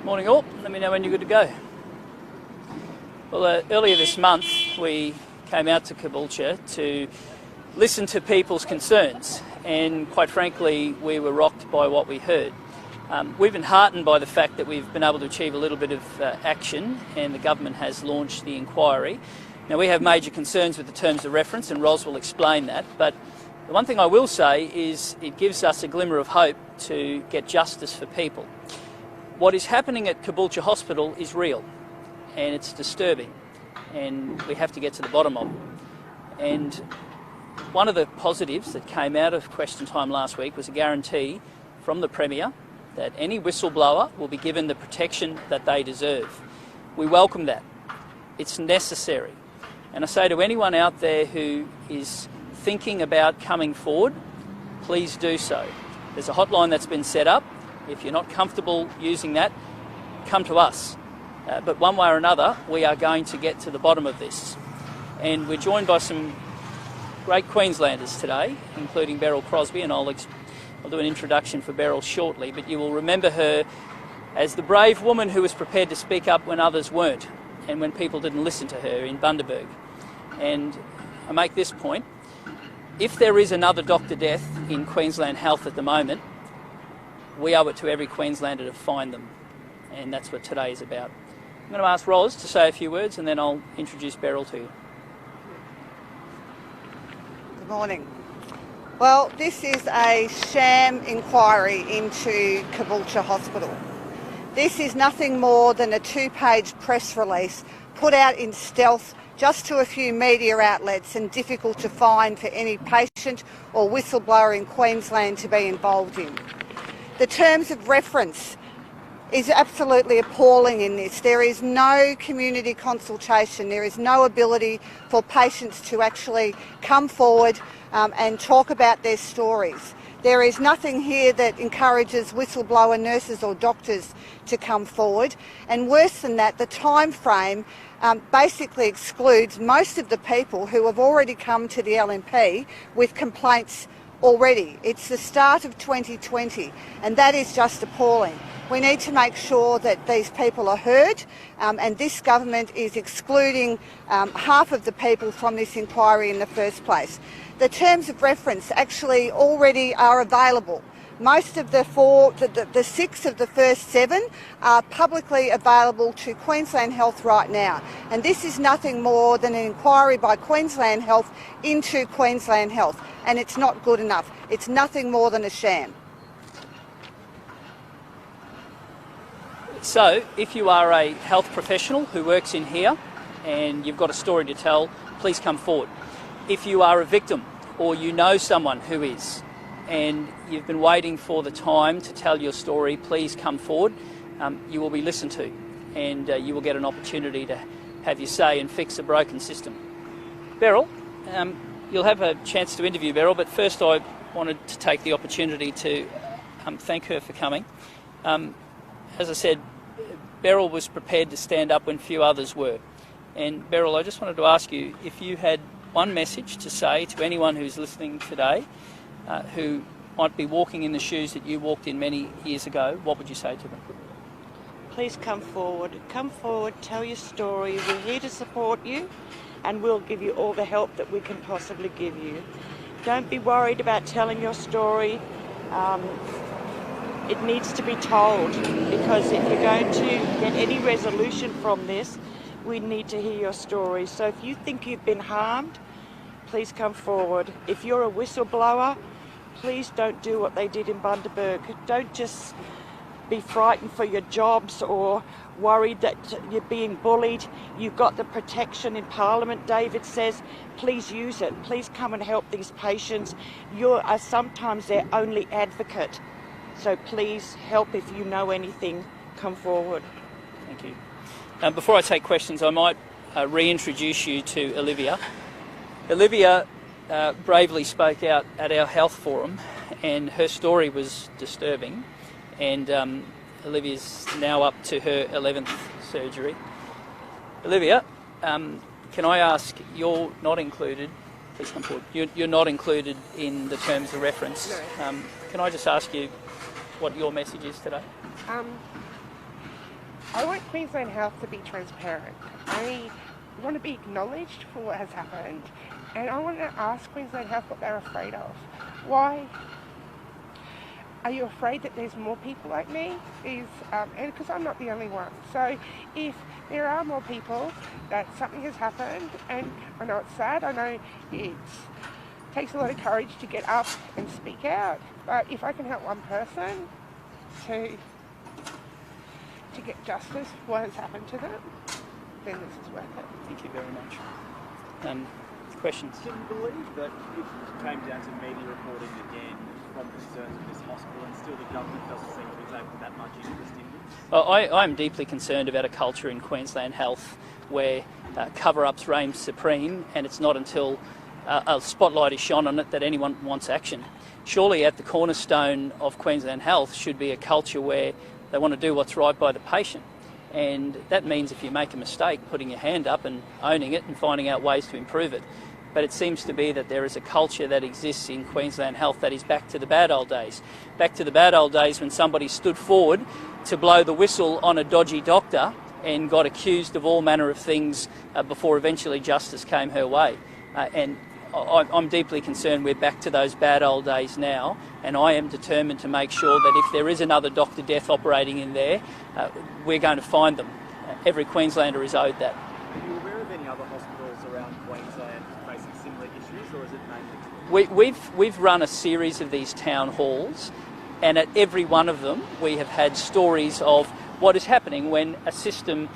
Morning all, let me know when you're good to go. Well, earlier this month we came out to Caboolture to listen to people's concerns, and quite frankly we were rocked by what we heard. We've been heartened by the fact that we've been able to achieve a little bit of action, and the government has launched the inquiry. Now we have major concerns with the terms of reference, and Ros will explain that, but the one thing I will say is it gives us a glimmer of hope to get justice for people. What is happening at Caboolture Hospital is real, and it's disturbing, and we have to get to the bottom of it. And one of the positives that came out of question time last week was a guarantee from the Premier that any whistleblower will be given the protection that they deserve. We welcome that. It's necessary. And I say to anyone out there who is thinking about coming forward, please do so. There's a hotline that's been set up. If you're not comfortable using that, come to us. But one way or another, we are going to get to the bottom of this. And we're joined by some great Queenslanders today, including Beryl Crosby, and I'll do an introduction for Beryl shortly, but you will remember her as the brave woman who was prepared to speak up when others weren't, and when people didn't listen to her in Bundaberg. And I make this point: if there is another doctor death in Queensland Health at the moment, we owe it to every Queenslander to find them, and that's what today is about. I'm going to ask Ros to say a few words, and then I'll introduce Beryl to you. Good morning. Well, this is a sham inquiry into Caboolture Hospital. This is nothing more than a 2-page press release put out in stealth just to a few media outlets, and difficult to find for any patient or whistleblower in Queensland to be involved in. The terms of reference is absolutely appalling in this. There is no community consultation. There is no ability for patients to actually come forward and talk about their stories. There is nothing here that encourages whistleblower nurses or doctors to come forward. And worse than that, the time frame basically excludes most of the people who have already come to the LNP with complaints already. It's the start of 2020, and that is just appalling. We need to make sure that these people are heard, and this government is excluding half of the people from this inquiry in the first place. The terms of reference actually already are available. Most of the 6 of the first 7 are publicly available to Queensland Health right now. And this is nothing more than an inquiry by Queensland Health into Queensland Health. And it's not good enough. It's nothing more than a sham. So, if you are a health professional who works in here and you've got a story to tell, please come forward. If you are a victim or you know someone who is, and you've been waiting for the time to tell your story, please come forward. You will be listened to, and you will get an opportunity to have your say and fix a broken system. Beryl, you'll have a chance to interview Beryl, but first I wanted to take the opportunity to thank her for coming. As I said, Beryl was prepared to stand up when few others were. And Beryl, I just wanted to ask you if you had one message to say to anyone who's listening today, who might be walking in the shoes that you walked in many years ago, what would you say to them? Please come forward, tell your story. We're here to support you, and we'll give you all the help that we can possibly give you. Don't be worried about telling your story. It needs to be told, because if you're going to get any resolution from this, we need to hear your story. So if you think you've been harmed, please come forward. If you're a whistleblower, please don't do what they did in Bundaberg. Don't just be frightened for your jobs or worried that you're being bullied. You've got the protection in Parliament, David says. Please use it. Please come and help these patients. You are sometimes their only advocate. So please help if you know anything, come forward. Thank you. Before I take questions, I might reintroduce you to Olivia. Olivia bravely spoke out at our health forum, and her story was disturbing. And Olivia's now up to her 11th surgery. Olivia, can I ask, you're not included, please come forward, you're not included in the terms of reference. No. Can I just ask you what your message is today? I want Queensland Health to be transparent. I want to be acknowledged for what has happened, and I want to ask Queensland Health what they're afraid of. Why? Are you afraid that there's more people like me? And because I'm not the only one. So if there are more people, that something has happened, and I know it's sad, I know it takes a lot of courage to get up and speak out, but if I can help one person to get justice for what has happened to them, then this is worth it. Thank you very much. Questions? Do you believe that if it came down to media reporting again from concerns with this hospital, and still the government doesn't seem to be taking that much interest in this? I'm deeply concerned about a culture in Queensland Health where cover-ups reign supreme, and it's not until a spotlight is shone on it that anyone wants action. Surely at the cornerstone of Queensland Health should be a culture where they want to do what's right by the patient. And that means if you make a mistake, putting your hand up and owning it and finding out ways to improve it. But it seems to be that there is a culture that exists in Queensland Health that is back to the bad old days. Back to the bad old days when somebody stood forward to blow the whistle on a dodgy doctor and got accused of all manner of things before eventually justice came her way. And I'm deeply concerned we're back to those bad old days now, and I am determined to make sure that if there is another doctor death operating in there, we're going to find them. Every Queenslander is owed that. Are you aware of any other hospitals around Queensland facing similar issues, or is it mainly? We've run a series of these town halls, and at every one of them we have had stories of what is happening when a system,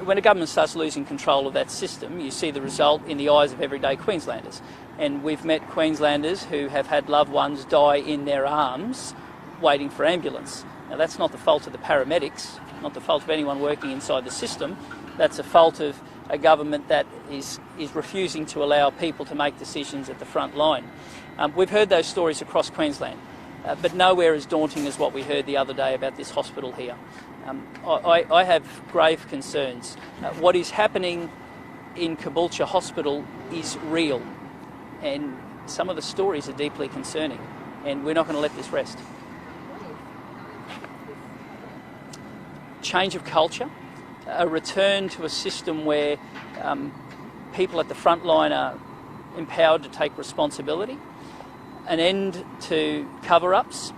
when a government starts losing control of that system. You see the result in the eyes of everyday Queenslanders. And we've met Queenslanders who have had loved ones die in their arms waiting for ambulance. Now that's not the fault of the paramedics, not the fault of anyone working inside the system. That's a fault of a government that is refusing to allow people to make decisions at the front line. We've heard those stories across Queensland, but nowhere as daunting as what we heard the other day about this hospital here. I have grave concerns. What is happening in Caboolture Hospital is real, and some of the stories are deeply concerning, and we're not going to let this rest. Change of culture, a return to a system where people at the front line are empowered to take responsibility, an end to cover-ups,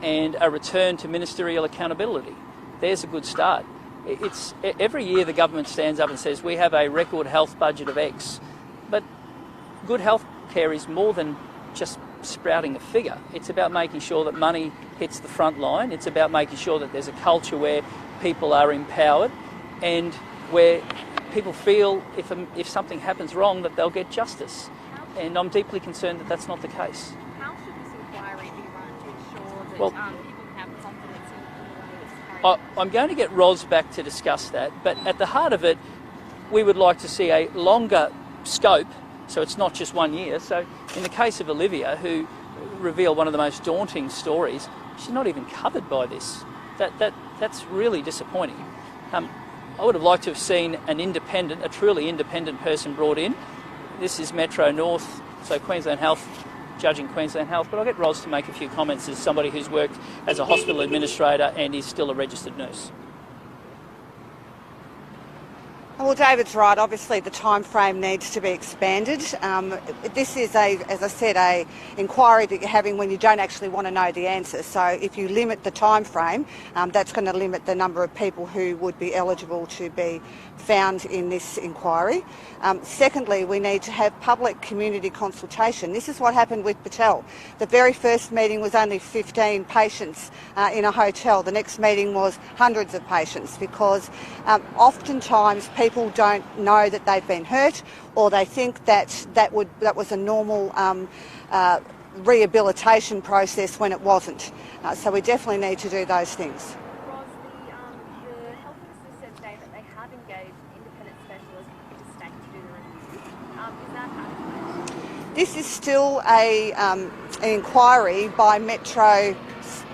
and a return to ministerial accountability. There's a good start. It's every year the government stands up and says we have a record health budget of X, but good health care is more than just sprouting a figure. It's about making sure that money hits the front line. It's about making sure that there's a culture where people are empowered and where people feel if something happens wrong that they'll get justice. And I'm deeply concerned that that's not the case. How should this inquiry be run to ensure that Well, people can have confidence in the way it's carried out? I'm going to get Ros back to discuss that, but at the heart of it, we would like to see a longer scope, so it's not just 1 year. So in the case of Olivia, who revealed one of the most daunting stories, she's not even covered by this. That's really disappointing. I would have liked to have seen a truly independent person brought in. This is Metro North, so Queensland Health, judging Queensland Health, but I'll get Ros to make a few comments as somebody who's worked as a hospital administrator and is still a registered nurse. Well, David's right. Obviously, the time frame needs to be expanded. This is, as I said, an inquiry that you're having when you don't actually want to know the answer. So if you limit the time frame, that's going to limit the number of people who would be eligible to be found in this inquiry. Secondly, we need to have public community consultation. This is what happened with Patel. The very first meeting was only 15 patients in a hotel. The next meeting was hundreds of patients, because oftentimes people don't know that they've been hurt, or they think that was a normal rehabilitation process when it wasn't. So we definitely need to do those things. Roz, the Health Minister said today that they have engaged independent specialists in the state to do the review. Is that accurate? This is still an inquiry by Metro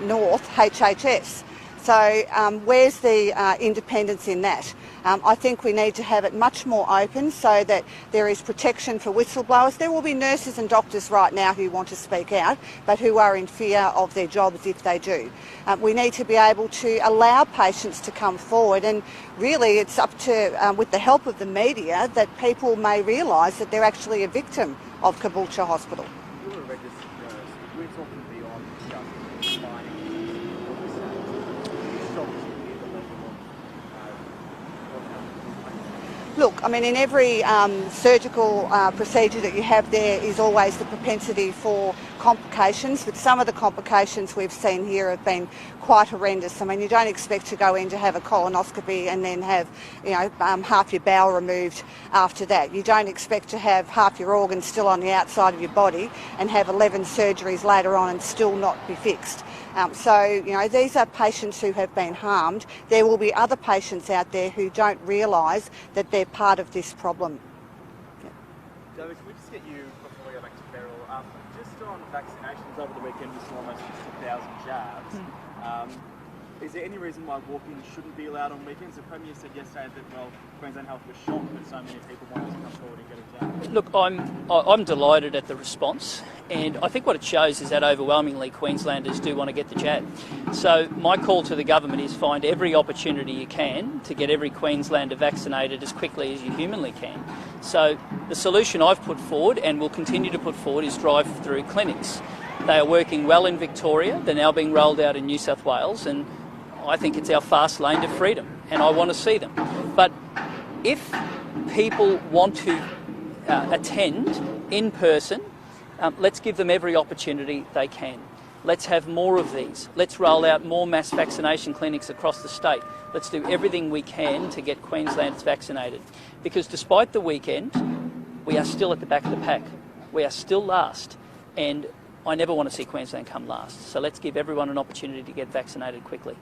North HHS. So where's the independence in that? I think we need to have it much more open so that there is protection for whistleblowers. There will be nurses and doctors right now who want to speak out, but who are in fear of their jobs if they do. We need to be able to allow patients to come forward, and really it's up to, with the help of the media, that people may realise that they're actually a victim of Caboolture Hospital. You're a registered nurse. We're talking beyond just finding Look, I mean, in every surgical procedure that you have, there is always the propensity for complications, but some of the complications we've seen here have been quite horrendous. I mean, you don't expect to go in to have a colonoscopy and then have, half your bowel removed after that. You don't expect to have half your organs still on the outside of your body and have 11 surgeries later on and still not be fixed. So, these are patients who have been harmed. There will be other patients out there who don't realise that they're part of this problem. David, can we just get you, before we go back to Beryl, just on vaccinations over the weekend, we saw almost 60,000 jabs. Is there any reason why walk-ins shouldn't be allowed on weekends? The Premier said yesterday that, Queensland Health was shocked that so many people wanted to come forward and get a jab. Look, I'm delighted at the response, and I think what it shows is that overwhelmingly Queenslanders do want to get the jab. So my call to the government is find every opportunity you can to get every Queenslander vaccinated as quickly as you humanly can. So the solution I've put forward and will continue to put forward is drive-through clinics. They are working well in Victoria, they're now being rolled out in New South Wales, and I think it's our fast lane to freedom, and I want to see them. But if people want to attend in person, let's give them every opportunity they can. Let's have more of these. Let's roll out more mass vaccination clinics across the state. Let's do everything we can to get Queenslanders vaccinated. Because despite the weekend, we are still at the back of the pack. We are still last, and I never want to see Queensland come last. So let's give everyone an opportunity to get vaccinated quickly.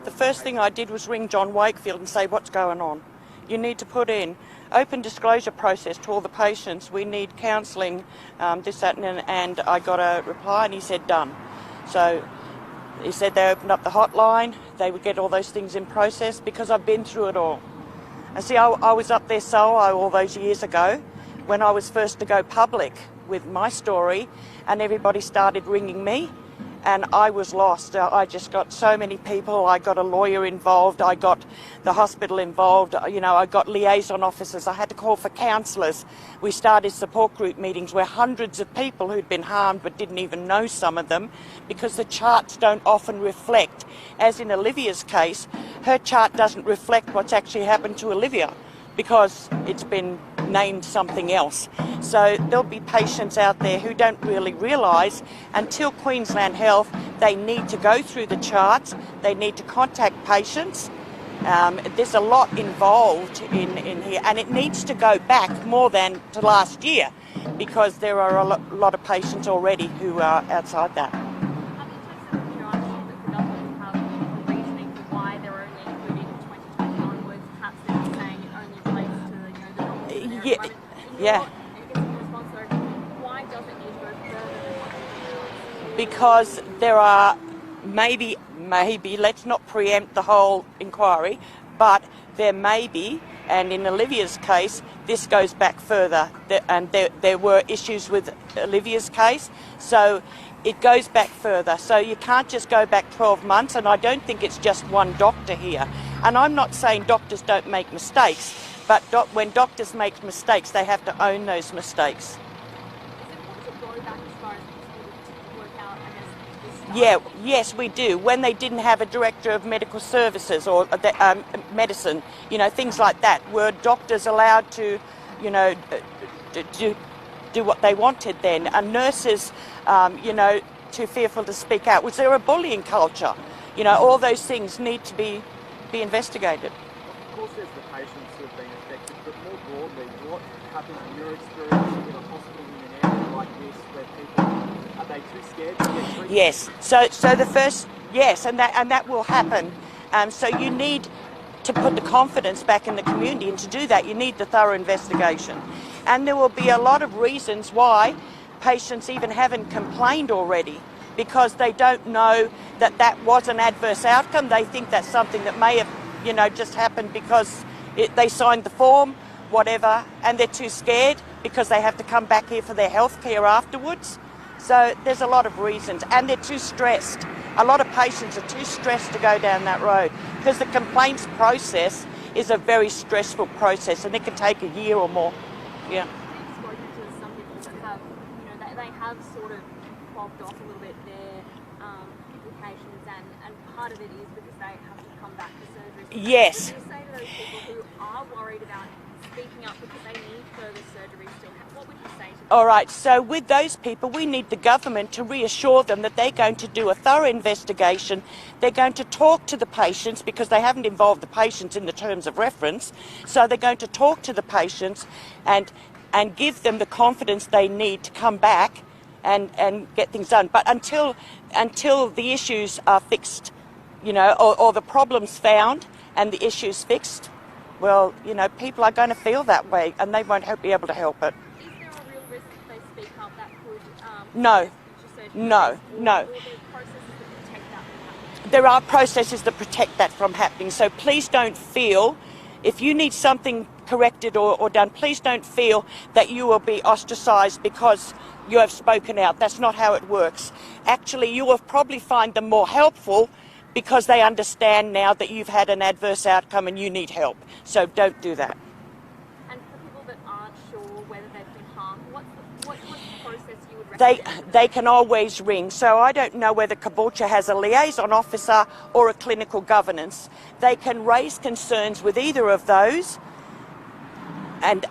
The first thing I did was ring John Wakefield and say, what's going on? You need to put in open disclosure process to all the patients. We need counselling, this, that, and I got a reply and he said, done. So he said they opened up the hotline, they would get all those things in process, because I've been through it all. And see, I was up there solo all those years ago when I was first to go public with my story, and everybody started ringing me. And I was lost. I just got so many people. I got a lawyer involved. I got the hospital involved. I got liaison officers. I had to call for counsellors. We started support group meetings where hundreds of people who'd been harmed but didn't even know some of them, because the charts don't often reflect. As in Olivia's case, her chart doesn't reflect what's actually happened to Olivia because it's been named something else. So there'll be patients out there who don't really realise until Queensland Health, they need to go through the charts, they need to contact patients. There's a lot involved in here, and it needs to go back more than to last year, because there are a lot of patients already who are outside that. Yeah. Because there are maybe, let's not preempt the whole inquiry, but there may be, and in Olivia's case, this goes back further, and there were issues with Olivia's case, so it goes back further. So you can't just go back 12 months, and I don't think it's just one doctor here. And I'm not saying doctors don't make mistakes, but when doctors make mistakes, they have to own those mistakes. Yeah, yes, we do. When they didn't have a director of medical services or medicine, things like that, were doctors allowed to, do what they wanted then? And nurses, too fearful to speak out. Was there a bullying culture? All those things need to be be investigated. Of course, there's the patients who have been affected, but more broadly, what happens in your experience in a hospital in an area like this where people are they too scared to get treatment? Yes. So the first, yes, and that will happen. So you need to put the confidence back in the community, and to do that, you need the thorough investigation. And there will be a lot of reasons why patients even haven't complained already, because they don't know that that was an adverse outcome. They think that's something that may have, just happened because they signed the form, whatever, and they're too scared because they have to come back here for their health care afterwards. So there's a lot of reasons, and they're too stressed. A lot of patients are too stressed to go down that road because the complaints process is a very stressful process, and it can take a year or more. Yeah. I've spoken to some people that have, they have sort of fobbed off a little bit their implications, and part of it is because they have to come back for surgery. Yes. What do you say to those people who are worried about speaking up because they need further surgery still? What would you say to them? All right, so with those people, we need the government to reassure them that they're going to do a thorough investigation. They're going to talk to the patients because they haven't involved the patients in the terms of reference. So they're going to talk to the patients and give them the confidence they need to come back and get things done. But until the issues are fixed, or the problems found and the issues fixed, well, people are going to feel that way and they won't be able to help it. Is there a real risk if they speak up that could No. No. No. Or there are processes that protect that from happening? There are processes that protect that from happening. So please don't feel, if you need something corrected or done, please don't feel that you will be ostracised because you have spoken out. That's not how it works. Actually, you will probably find them more helpful because they understand now that you've had an adverse outcome and you need help. So don't do that. And for people that aren't sure whether they've been harmed, what's the process you would recommend? They can always ring. So I don't know whether Caboolture has a liaison officer or a clinical governance. They can raise concerns with either of those. And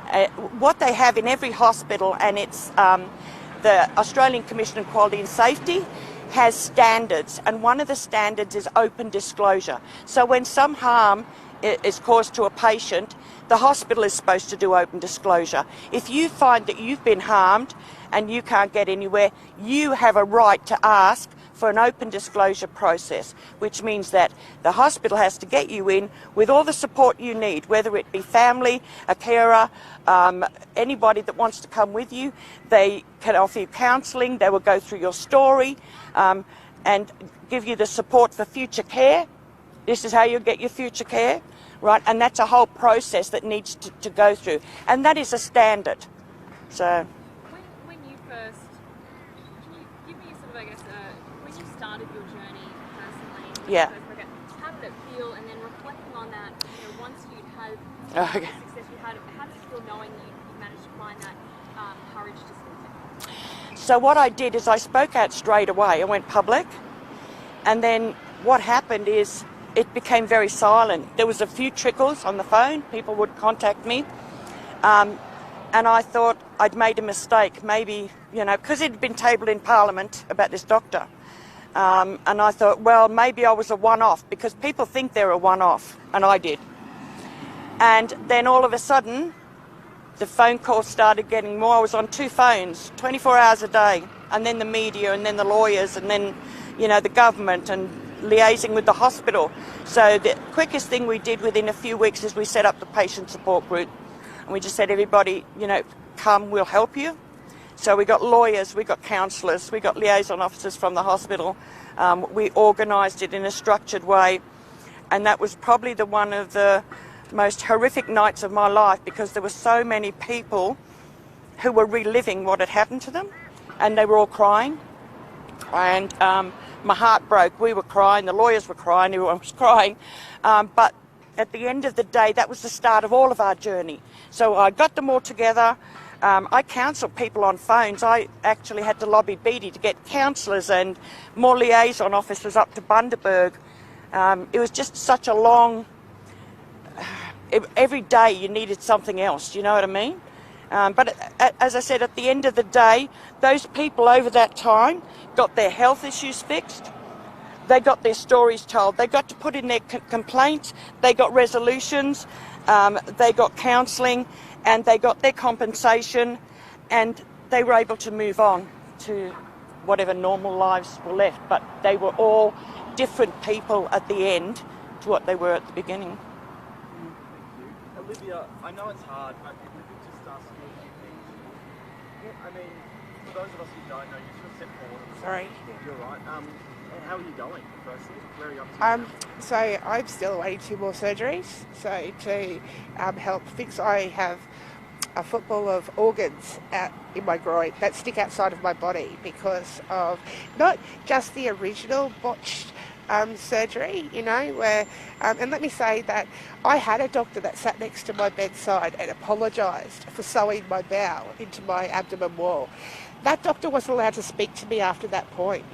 what they have in every hospital, and it's the Australian Commission on Quality and Safety, has standards, and one of the standards is open disclosure. So when some harm is caused to a patient, the hospital is supposed to do open disclosure. If you find that you've been harmed and you can't get anywhere, you have a right to ask for an open disclosure process, which means that the hospital has to get you in with all the support you need, whether it be family, a carer, anybody that wants to come with you. They can offer you counselling, they will go through your story and give you the support for future care. This is how you'll get your future care, right? And that's a whole process that needs to go through. And that is a standard. So When you first, can you give me sort of, I guess, when you started your journey personally, Yeah. how did it feel? And then reflecting on that, once you'd had Okay. the success you had, how did it feel knowing you managed to find that courage to speak out? So what I did is I spoke out straight away. I went public. And then what happened is it became very silent. There was a few trickles on the phone. People would contact me. And I thought I'd made a mistake, maybe, because it had been tabled in Parliament about this doctor. And I thought, well, maybe I was a one-off, because people think they're a one-off, and I did. And then all of a sudden, the phone calls started getting more. I was on 2 phones, 24 hours a day, and then the media, and then the lawyers, and then, the government, and liaising with the hospital. So the quickest thing we did within a few weeks is we set up the patient support group. And we just said, everybody, come, we'll help you. So we got lawyers, we got counsellors, we got liaison officers from the hospital. We organised it in a structured way. And that was probably one of the most horrific nights of my life, because there were so many people who were reliving what had happened to them. And they were all crying. And my heart broke. We were crying, the lawyers were crying, everyone was crying. But at the end of the day, that was the start of all of our journey. So I got them all together. I counselled people on phones. I actually had to lobby Beatty to get counsellors and more liaison officers up to Bundaberg. It was just such a long... Every day you needed something else, you know what I mean? But as I said, at the end of the day, those people over that time got their health issues fixed. they got their stories told. They got to put in their complaints, they got resolutions, they got counselling, and they got their compensation, and they were able to move on to whatever normal lives were left. But they were all different people at the end to what they were at the beginning. Olivia, I know it's hard, but if we could just ask you a few things. I mean, for those of us who don't know, you should step forward. Sorry. You're right. How are you going, firstly? Where are you up to? So I'm still awaiting 2 more surgeries. So to help fix, I have a football of organs out in my groin that stick outside of my body because of not just the original botched surgery, you know, where, and let me say that I had a doctor that sat next to my bedside and apologised for sewing my bowel into my abdomen wall. That doctor wasn't allowed to speak to me after that point,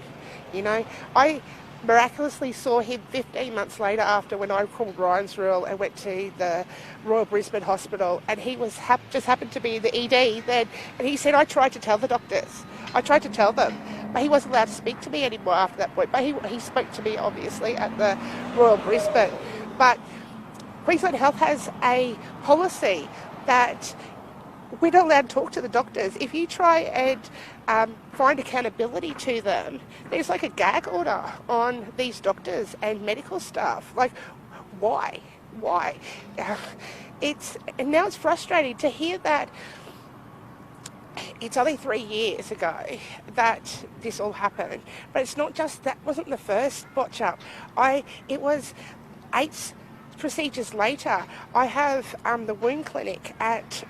you know. I miraculously saw him 15 months later after when I called Ryan's Rule and went to the Royal Brisbane Hospital, and he was just happened to be the ED then, and he said, I tried to tell the doctors, I tried to tell them, but he wasn't allowed to speak to me anymore after that point. But he spoke to me obviously at the Royal Brisbane. But Queensland Health has a policy that we're not allowed to talk to the doctors. If you try and find accountability to them, there's like a gag order on these doctors and medical staff. Like, why? Why? And now it's frustrating to hear that it's only 3 years ago that this all happened. But it's not just that, wasn't the first botch up. It was 8 procedures later. I have the wound clinic at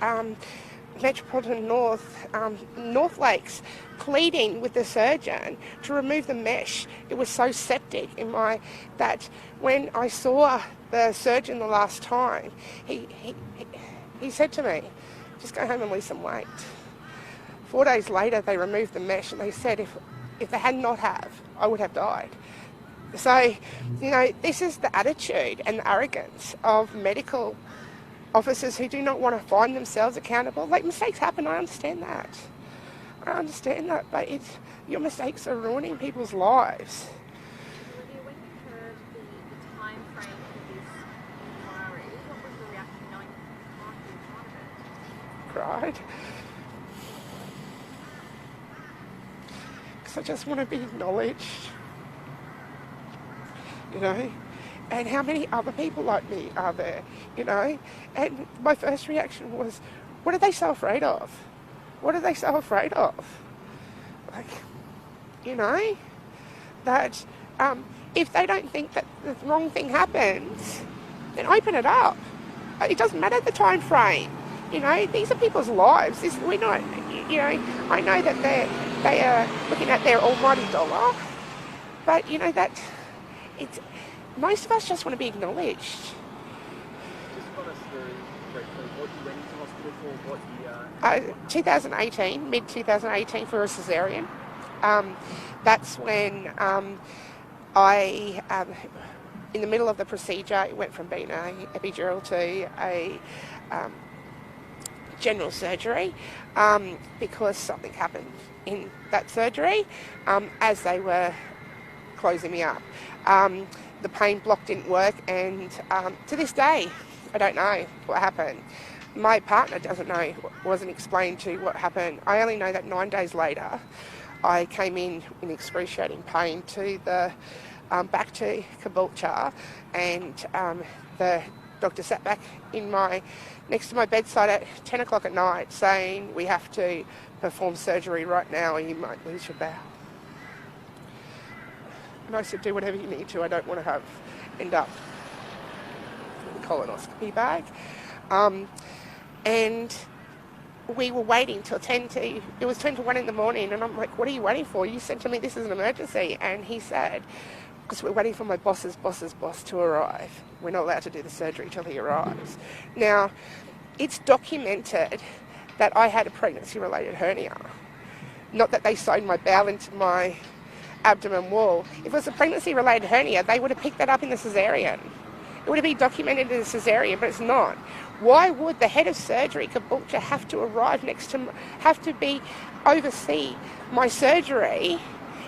Metropolitan North Lakes pleading with the surgeon to remove the mesh. It was so septic in that when I saw the surgeon the last time, he said to me, just go home and lose some weight. 4 days later they removed the mesh and they said if they had not have, I would have died. So, you know, this is the attitude and the arrogance of medical officers who do not want to find themselves accountable. Like, mistakes happen, I understand that. But your mistakes are ruining people's lives. Olivia, when you heard the time frame for this inquiry, what was the reaction knowing you can't be part of it? Cried. Because I just want to be acknowledged. You know? And how many other people like me are there, you know? And my first reaction was, what are they so afraid of? What are they so afraid of? Like, you know, that if they don't think that the wrong thing happens, then open it up. It doesn't matter the time frame. You know, these are people's lives. We're not, you know, I know that they are looking at their almighty dollar, but, you know, that it's... Most of us just want to be acknowledged. Just run us through briefly what you went into hospital for, what year? 2018, mid-2018 for a caesarean. That's when I, in the middle of the procedure, it went from being an epidural to a general surgery because something happened in that surgery as they were closing me up. The pain block didn't work, and to this day, I don't know what happened. My partner doesn't know, wasn't explained to what happened. I only know that 9 days later, I came in excruciating pain to the back to Caboolture, and the doctor sat back next to my bedside at 10 o'clock at night, saying, "We have to perform surgery right now, or you might lose your bowel." And I said, do whatever you need to. I don't want to end up with a colonoscopy bag. And we were waiting till it was 10 to 1 in the morning. And I'm like, what are you waiting for? You said to me, this is an emergency. And he said, because we're waiting for my boss's boss to arrive. We're not allowed to do the surgery till he arrives. Now, it's documented that I had a pregnancy-related hernia. Not that they sewed my bowel into my abdomen wall. If it was a pregnancy-related hernia, they would have picked that up in the caesarean. It would have been documented in the caesarean, but it's not. Why would the head of surgery, Caboolture, have to arrive oversee my surgery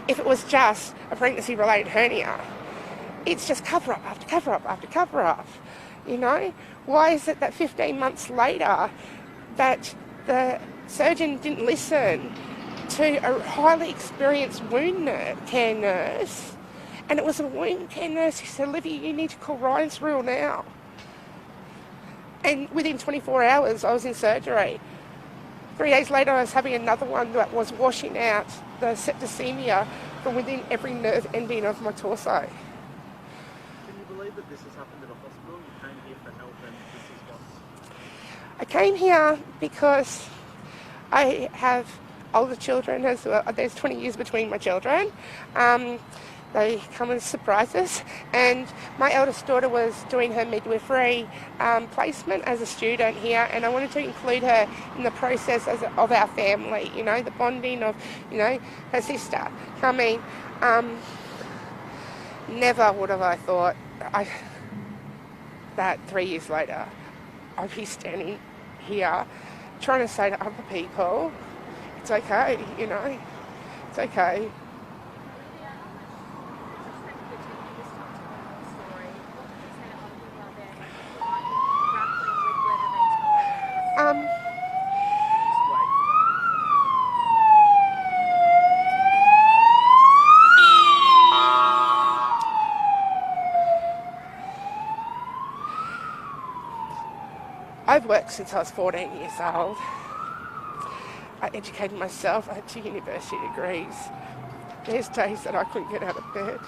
if it was just a pregnancy-related hernia. It's just cover-up after cover-up after cover-up, you know? Why is it that 15 months later that the surgeon didn't listen to a highly experienced wound care nurse, and it was a wound care nurse who said, Olivia, you need to call Ryan's Rule now. And within 24 hours, I was in surgery. 3 days later, I was having another one that was washing out the septicemia from within every nerve ending of my torso. Can you believe that this has happened at a hospital? You came here for help and this is what? I came here because I have older children as well. There's 20 years between my children. They come as surprises, and my eldest daughter was doing her midwifery placement as a student here, and I wanted to include her in the process of our family, you know, the bonding of, you know, her sister coming. Never would have I thought that 3 years later I'd be standing here trying to say to other people, it's okay, you know, it's okay. I've worked since I was 14 years old. I educated myself. I had 2 university degrees. There's days that I couldn't get out of bed.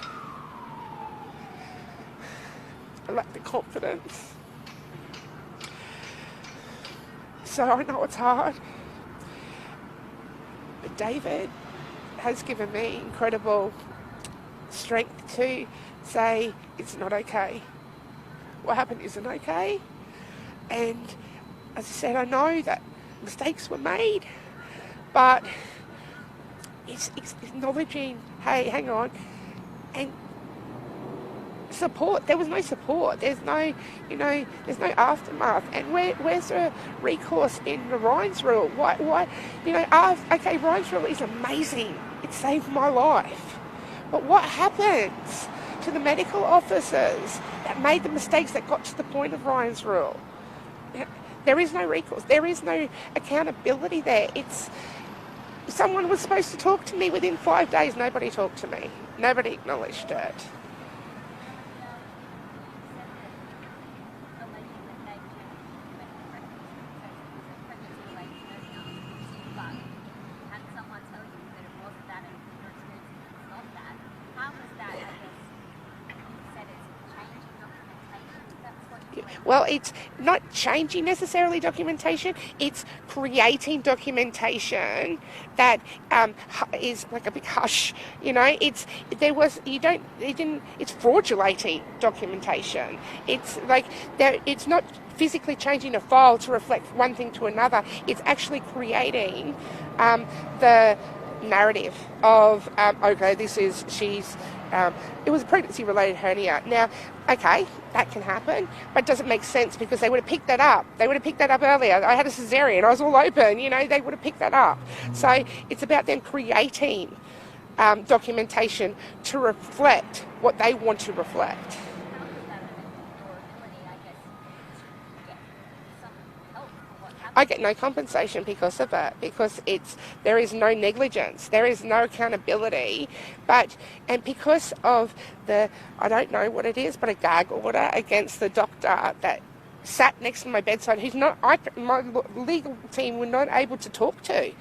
I lacked the confidence. So I know it's hard. But David has given me incredible strength to say it's not okay. What happened isn't okay. And as I said, I know that mistakes were made, but it's acknowledging, hey, hang on, and support. There was no support. There's no, you know, there's no aftermath. And where's the recourse in the Ryan's Rule? Why, you know, okay, Ryan's Rule is amazing. It saved my life. But what happens to the medical officers that made the mistakes that got to the point of Ryan's Rule? There is no recourse. There is no accountability there. Someone was supposed to talk to me within 5 days. Nobody talked to me. Nobody acknowledged it. Well, it's not changing necessarily documentation, it's creating documentation that is like a big hush, you know, it's fraudulating documentation. It's like, it's not physically changing a file to reflect one thing to another, it's actually creating the narrative of, okay, it was a pregnancy-related hernia. Now, okay, that can happen, but does it make sense? Because they would have picked that up. They would have picked that up earlier. I had a cesarean. I was all open. You know, they would have picked that up. So it's about them creating documentation to reflect what they want to reflect. I get no compensation because of it, because there is no negligence, there is no accountability, and because of I don't know what it is, but a gag order against the doctor that sat next to my bedside, my legal team were not able to talk to,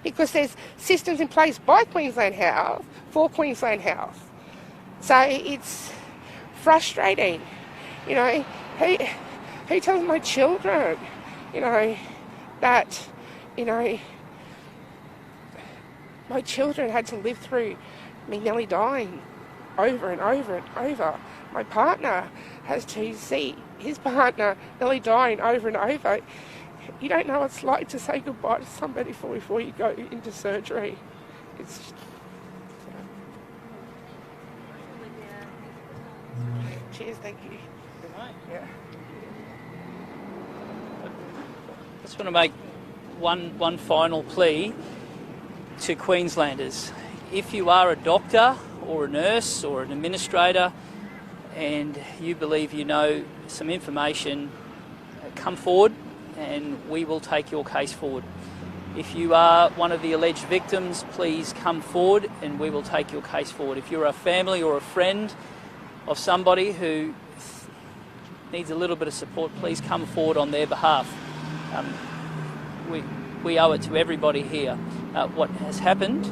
because there's systems in place by Queensland Health for Queensland Health. So it's frustrating, you know. Who tells my children, you know, that, you know, my children had to live through me nearly dying over and over and over. My partner has to see his partner nearly dying over and over. You don't know what it's like to say goodbye to somebody before you go into surgery. It's just, cheers, thank you. Good night. Yeah. I just want to make one final plea to Queenslanders. if you are a doctor or a nurse or an administrator and you believe you know some information, come forward and we will take your case forward. If you are one of the alleged victims, please come forward and we will take your case forward. If you're a family or a friend of somebody who needs a little bit of support, please come forward on their behalf. We owe it to everybody here. What has happened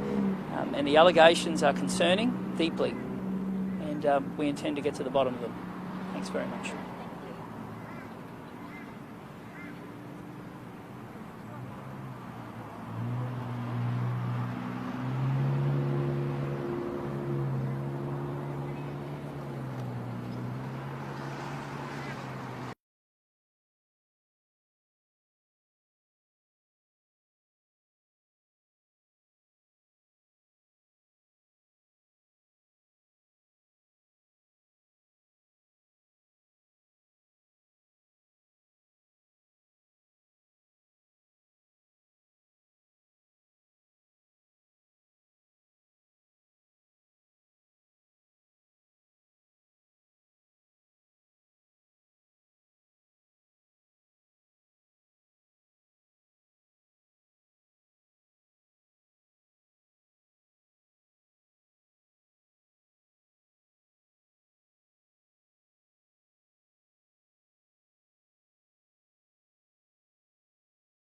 and the allegations are concerning deeply, and we intend to get to the bottom of them. Thanks very much.